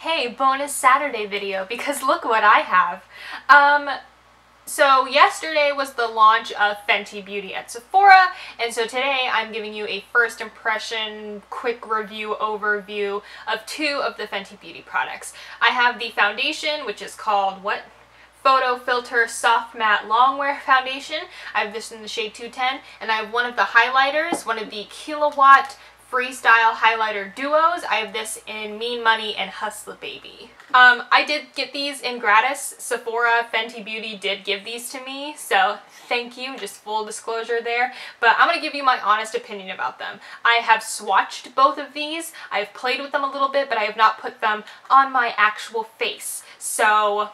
Hey, bonus Saturday video, because look what I have. So yesterday was the launch of Fenty Beauty at Sephora, and so today I'm giving you a first impression, quick review overview of two of the Fenty Beauty products. I have the foundation, which is called, Photo Filt'r Soft Matte Longwear Foundation. I have this in the shade 210, and I have one of the highlighters, one of the Killawatt Freestyle highlighter duos. I have this in Mean Money and Hustler Baby. I did get these in gratis. Sephora, Fenty Beauty did give these to me, so thank you, just full disclosure there. But I'm gonna give you my honest opinion about them. I have swatched both of these. I've played with them a little bit, but I have not put them on my actual face. So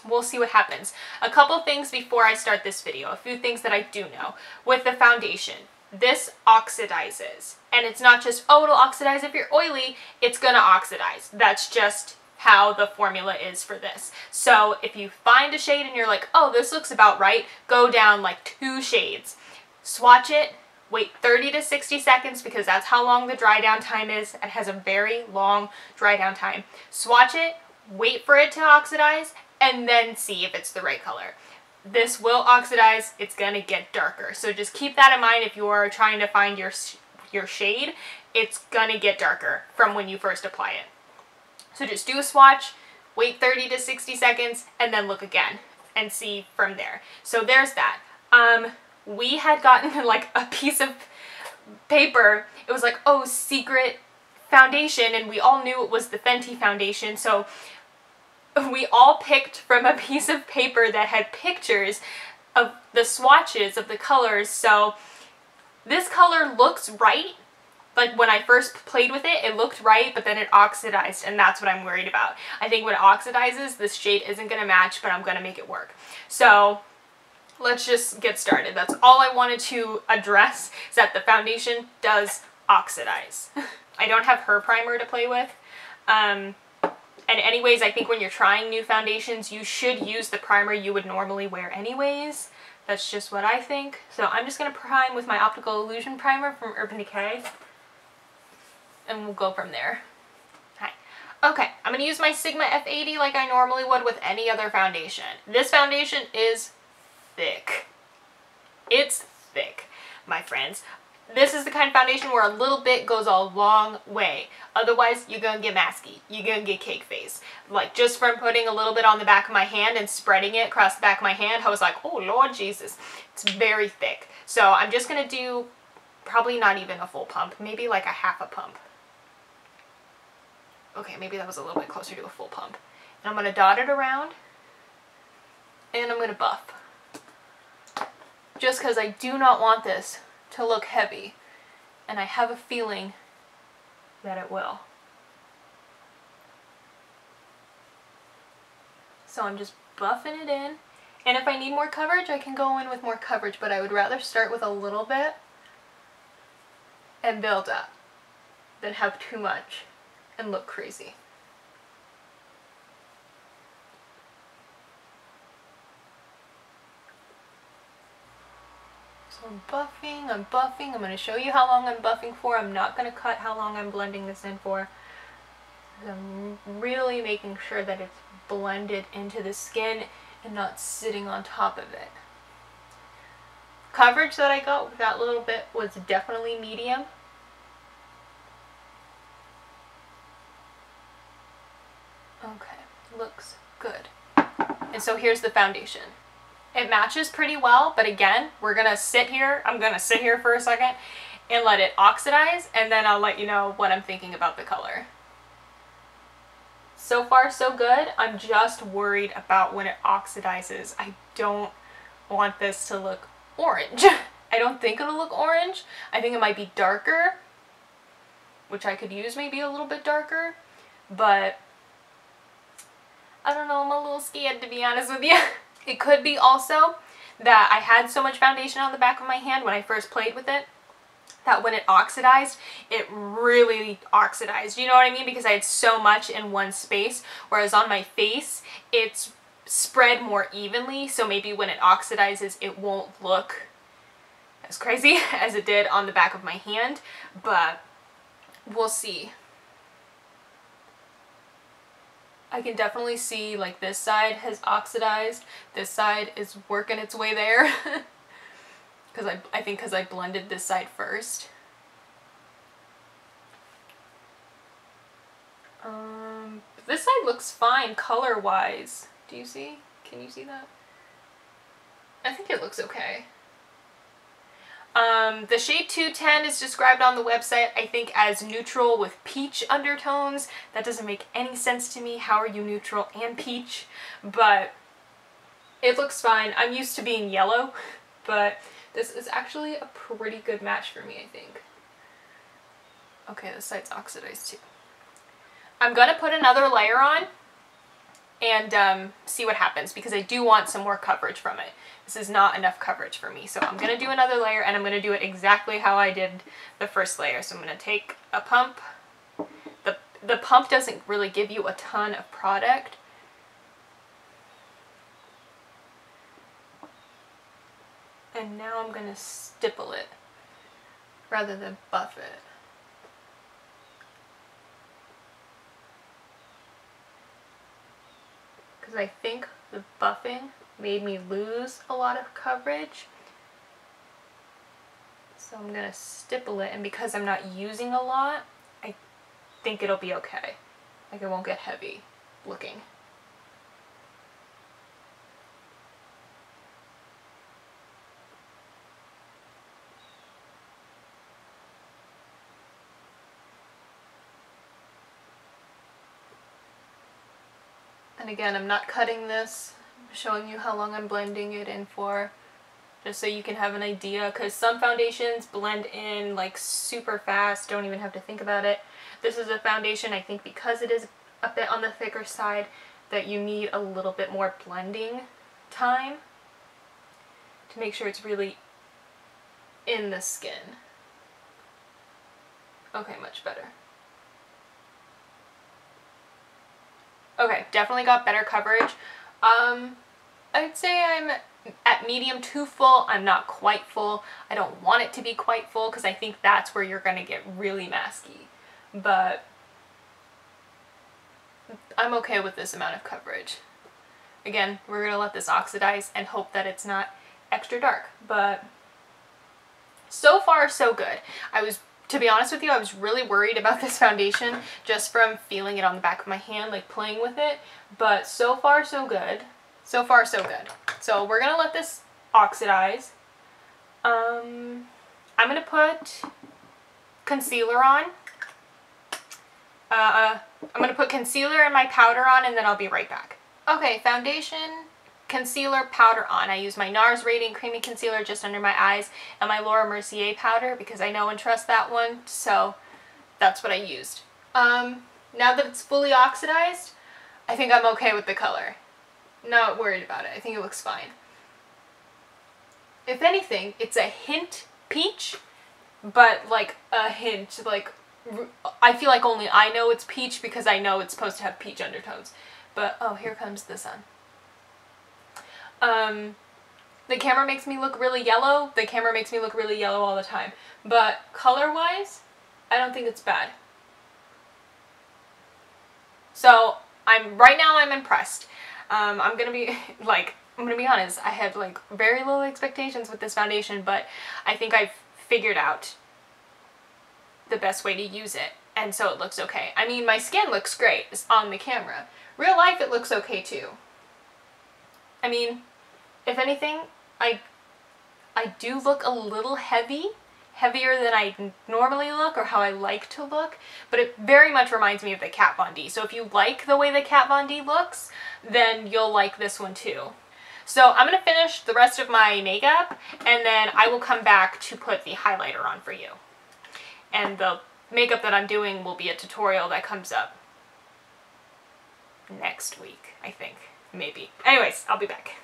we'll see what happens. A couple things before I start this video, a few things that I do know. With the foundation, this oxidizes, and it's not just, oh, it'll oxidize if you're oily, it's gonna oxidize. That's just how the formula is for this. So if you find a shade and you're like, oh, this looks about right, go down like 2 shades, swatch it, wait 30 to 60 seconds because that's how long the dry down time is. It has a very long dry down time. Swatch it, wait for it to oxidize, and then see if it's the right color. This will oxidize, it's gonna get darker. So just keep that in mind if you are trying to find your shade. It's gonna get darker from when you first apply it. So just do a swatch, wait 30 to 60 seconds, and then look again and see from there. So there's that. We had gotten like a piece of paper. It was like, oh, secret foundation, and we all knew it was the Fenty foundation. So we all picked from a piece of paper that had pictures of the swatches of the colors. So this color looks right. Like when I first played with it, it looked right, but then it oxidized, and that's what I'm worried about. I think when it oxidizes, this shade isn't going to match, but I'm going to make it work. So let's just get started. That's all I wanted to address, is that the foundation does oxidize. I don't have her primer to play with. And anyways, I think when you're trying new foundations, you should use the primer you would normally wear anyways. That's just what I think. So I'm just going to prime with my Optical Illusion Primer from Urban Decay. And we'll go from there. Hi. Okay, I'm going to use my Sigma F80 like I normally would with any other foundation. This foundation is thick. It's thick, my friends. This is the kind of foundation where a little bit goes a long way. Otherwise, you're gonna get masky. You're gonna get cake face. Like, just from putting a little bit on the back of my hand and spreading it across the back of my hand, I was like, oh, Lord Jesus. It's very thick. So I'm just gonna do probably not even a full pump. Maybe like a half a pump. Okay, maybe that was a little bit closer to a full pump. And I'm gonna dot it around. And I'm gonna buff. Just because I do not want this to look heavy, and I have a feeling that it will. So I'm just buffing it in, and if I need more coverage, I can go in with more coverage, but I would rather start with a little bit and build up than have too much and look crazy. So I'm buffing, I'm going to show you how long I'm buffing for. I'm not going to cut how long I'm blending this in for. I'm really making sure that it's blended into the skin and not sitting on top of it. Coverage that I got with that little bit was definitely medium. Okay, looks good. And so here's the foundation. It matches pretty well, but again, we're gonna sit here. I'm gonna sit here for a second and let it oxidize, and then I'll let you know what I'm thinking about the color. So far, so good. I'm just worried about when it oxidizes. I don't want this to look orange. I don't think it'll look orange. I think it might be darker, which I could use maybe a little bit darker, but I don't know, I'm a little scared, to be honest with you. It could be also that I had so much foundation on the back of my hand when I first played with it that when it oxidized, it really oxidized. You know what I mean? Because I had so much in one space, whereas on my face, it's spread more evenly. So maybe when it oxidizes, it won't look as crazy as it did on the back of my hand, but we'll see. I can definitely see like this side has oxidized. This side is working its way there. I think because I blended this side first. This side looks fine color-wise. Do you see? Can you see that? I think it looks okay. The shade 210 is described on the website, I think, as neutral with peach undertones. That doesn't make any sense to me. How are you neutral and peach? But it looks fine. I'm used to being yellow, but this is actually a pretty good match for me, I think. Okay, this side's oxidized too. I'm gonna put another layer on and see what happens, because I do want some more coverage from it. This is not enough coverage for me. So I'm gonna do another layer, and I'm gonna do it exactly how I did the first layer. So I'm gonna take a pump. The pump doesn't really give you a ton of product. And now I'm gonna stipple it rather than buff it. Because I think the buffing made me lose a lot of coverage. So I'm gonna stipple it, and because I'm not using a lot, I think it'll be okay. Like, it won't get heavy looking. And again, I'm not cutting this. I'm showing you how long I'm blending it in for, just so you can have an idea, because some foundations blend in like super fast, don't even have to think about it. This is a foundation, I think, because it is a bit on the thicker side, that you need a little bit more blending time to make sure it's really in the skin. Okay, much better. Okay, definitely got better coverage. I'd say I'm at medium to full. I'm not quite full. I don't want it to be quite full, because I think that's where you're gonna get really masky. But I'm okay with this amount of coverage. Again, we're gonna let this oxidize and hope that it's not extra dark. But so far, so good. To be honest with you, I was really worried about this foundation just from feeling it on the back of my hand, like playing with it. But so far, so good. So far, so good. So we're gonna let this oxidize. I'm gonna put concealer on. I'm gonna put concealer and my powder on, and then I'll be right back. Okay, foundation, concealer, powder on. I use my NARS Radiant Creamy Concealer just under my eyes, and my Laura Mercier powder, because I know and trust that one, so that's what I used. Now that it's fully oxidized, I think I'm okay with the color. Not worried about it. I think it looks fine. If anything, it's a hint peach, but like a hint, like, I feel like only I know it's peach because I know it's supposed to have peach undertones. But, oh, here comes the sun. The camera makes me look really yellow. The camera makes me look really yellow all the time. But color-wise, I don't think it's bad. So, right now I'm impressed. I'm gonna be honest, I had like very low expectations with this foundation, but I think I've figured out the best way to use it, and so it looks okay. I mean, my skin looks great on the camera. Real life, it looks okay too. I mean, if anything, I do look a little heavier than I normally look, or how I like to look, but it very much reminds me of the Kat Von D. So if you like the way the Kat Von D looks, then you'll like this one too. So I'm gonna finish the rest of my makeup, and then I will come back to put the highlighter on for you. And the makeup that I'm doing will be a tutorial that comes up next week, I think, maybe. Anyways, I'll be back.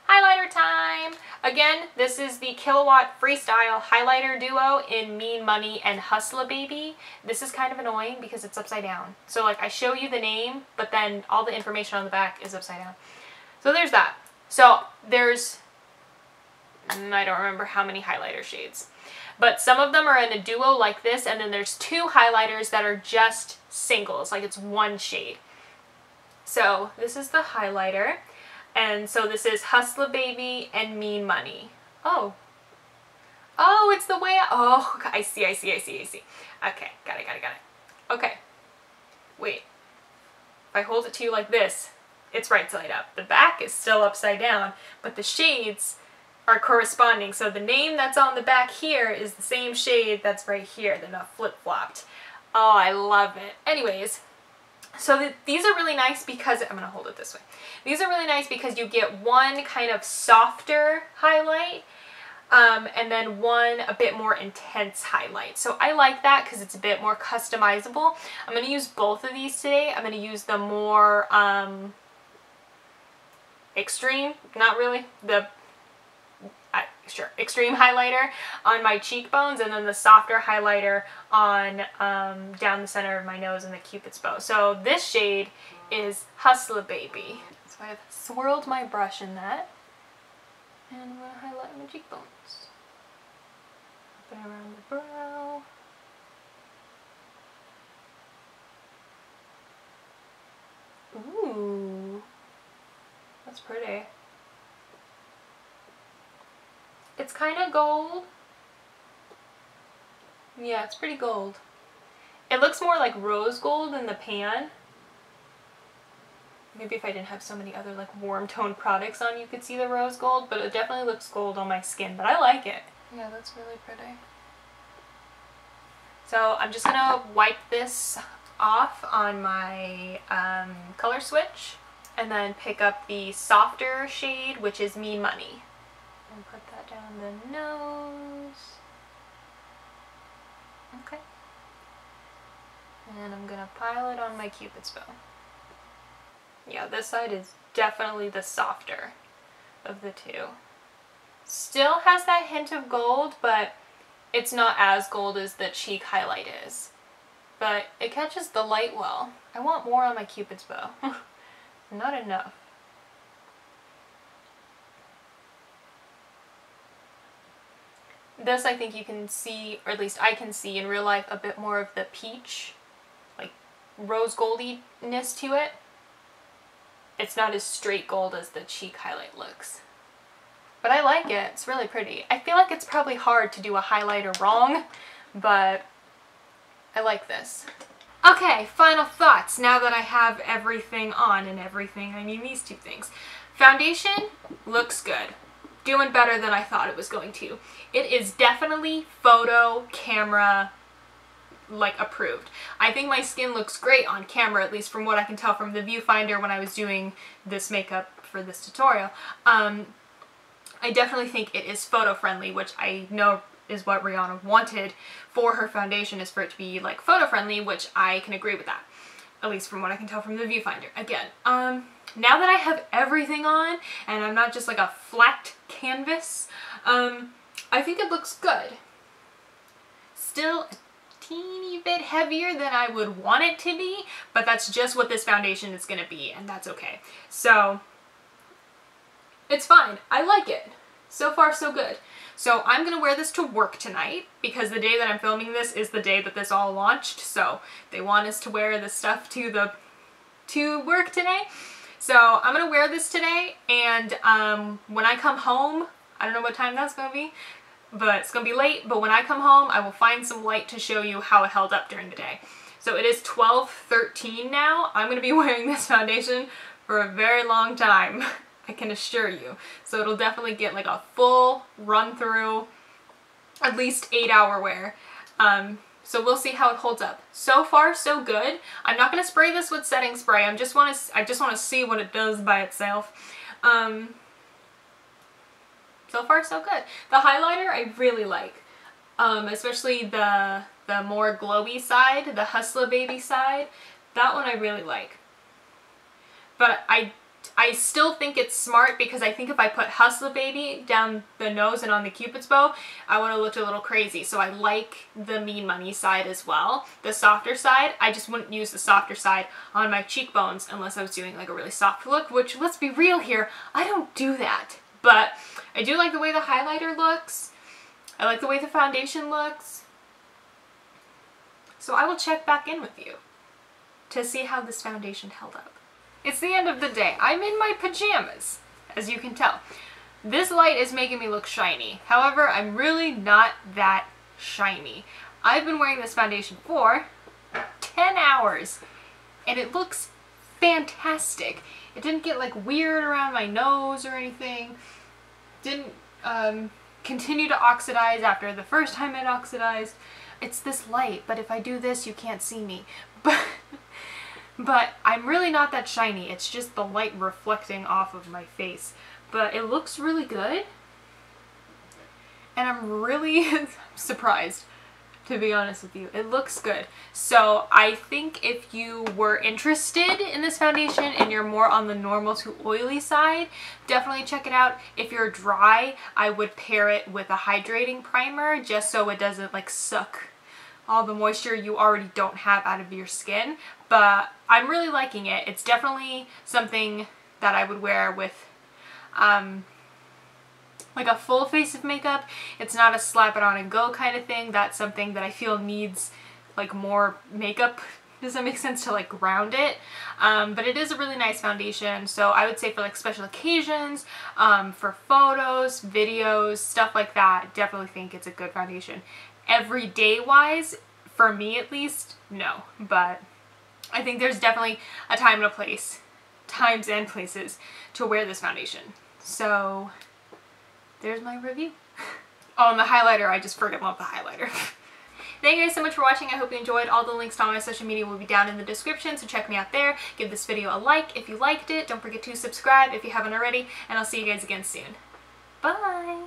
Highlighter time! Again, this is the Killawatt Freestyle Highlighter Duo in Mean Money and Hustla Baby. This is kind of annoying because it's upside down. So like, I show you the name, but then all the information on the back is upside down. So there's that. So there's, I don't remember how many highlighter shades, but some of them are in a duo like this, and then there's two highlighters that are just singles, like it's one shade. So this is the highlighter. And so this is Hustler Baby and Mean Money. Oh. Oh, it's the way oh, I see. Okay, got it. Okay. Wait. If I hold it to you like this, it's right side up. The back is still upside down, but the shades are corresponding. So the name that's on the back here is the same shade that's right here. They're not flip-flopped. Oh, I love it. Anyways, so these are really nice because, I'm going to hold it this way. These are really nice because you get one kind of softer highlight and then one a bit more intense highlight. So I like that because it's a bit more customizable. I'm going to use both of these today. I'm going to use the more extreme, not really, extreme highlighter on my cheekbones, and then the softer highlighter on down the center of my nose and the Cupid's bow. So this shade is Hustler Baby. So I've swirled my brush in that, and I'm going to highlight my cheekbones. Up and around the brow. Ooh, that's pretty. It's kind of gold. Yeah, it's pretty gold. It looks more like rose gold in the pan. Maybe if I didn't have so many other like warm toned products on, you could see the rose gold, but it definitely looks gold on my skin, but I like it. Yeah, that's really pretty. So I'm just gonna wipe this off on my color switch and then pick up the softer shade, which is Mean Money. And put that down the nose. Okay. And I'm gonna pile it on my Cupid's bow. Yeah, this side is definitely the softer of the two. Still has that hint of gold, but it's not as gold as the cheek highlight is. But it catches the light well. I want more on my Cupid's bow. Not enough. This, I think you can see, or at least I can see in real life, a bit more of the peach, like rose goldiness to it. It's not as straight gold as the cheek highlight looks. But I like it. It's really pretty. I feel like it's probably hard to do a highlighter wrong, but I like this. Okay, final thoughts now that I have everything on, and everything, I mean these two things. Foundation looks good. Doing better than I thought it was going to. It is definitely photo camera like approved. I think my skin looks great on camera, at least from what I can tell from the viewfinder when I was doing this makeup for this tutorial. I definitely think it is photo friendly, which I know is what Rihanna wanted for her foundation, is for it to be like photo friendly, which I can agree with that, at least from what I can tell from the viewfinder. Again, now that I have everything on and I'm not just like a flat canvas, I think it looks good. Still a teeny bit heavier than I would want it to be, but that's just what this foundation is gonna be, and that's okay. So it's fine. I like it. So far, so good. So I'm gonna wear this to work tonight because the day that I'm filming this is the day that this all launched. So they want us to wear this stuff to work today. So I'm gonna wear this today, and when I come home, I don't know what time that's gonna be, but it's gonna be late, but when I come home, I will find some light to show you how it held up during the day. So it is 12:13 now. I'm gonna be wearing this foundation for a very long time, I can assure you. So it'll definitely get like a full run through, at least 8-hour wear. So we'll see how it holds up. So far, so good. I'm not gonna spray this with setting spray. I just want to see what it does by itself. So far, so good. The highlighter I really like, especially the more glowy side, the Hustler Baby side. That one I really like. But I still think it's smart, because I think if I put Hustler Baby down the nose and on the Cupid's bow, I would have looked a little crazy. So I like the Mean Money side as well. The softer side, I just wouldn't use the softer side on my cheekbones unless I was doing like a really soft look, which, let's be real here, I don't do that. But I do like the way the highlighter looks. I like the way the foundation looks. So I will check back in with you to see how this foundation held up. It's the end of the day. I'm in my pajamas, as you can tell. This light is making me look shiny. However, I'm really not that shiny. I've been wearing this foundation for 10 hours and it looks fantastic. It didn't get like weird around my nose or anything. Didn't continue to oxidize after the first time it oxidized. It's this light, but if I do this, you can't see me. But I'm really not that shiny. It's just the light reflecting off of my face. But it looks really good. And I'm really surprised, to be honest with you. It looks good. So I think if you were interested in this foundation and you're more on the normal to oily side, definitely check it out. If you're dry, I would pair it with a hydrating primer just so it doesn't like suck all the moisture you already don't have out of your skin. But I'm really liking it. It's definitely something that I would wear with like a full face of makeup. It's not a slap it on and go kind of thing. That's something that I feel needs like more makeup, does that make sense, to like ground it. But it is a really nice foundation, so I would say for like special occasions, for photos, videos, stuff like that, definitely think it's a good foundation. Everyday wise, for me at least, no, but I think there's definitely a time and a place, times and places to wear this foundation. So there's my review. Oh, and the highlighter, I just freaking love the highlighter. Thank you guys so much for watching. I hope you enjoyed. All the links to all my social media will be down in the description, so check me out there. Give this video a like if you liked it. Don't forget to subscribe if you haven't already, and I'll see you guys again soon. Bye!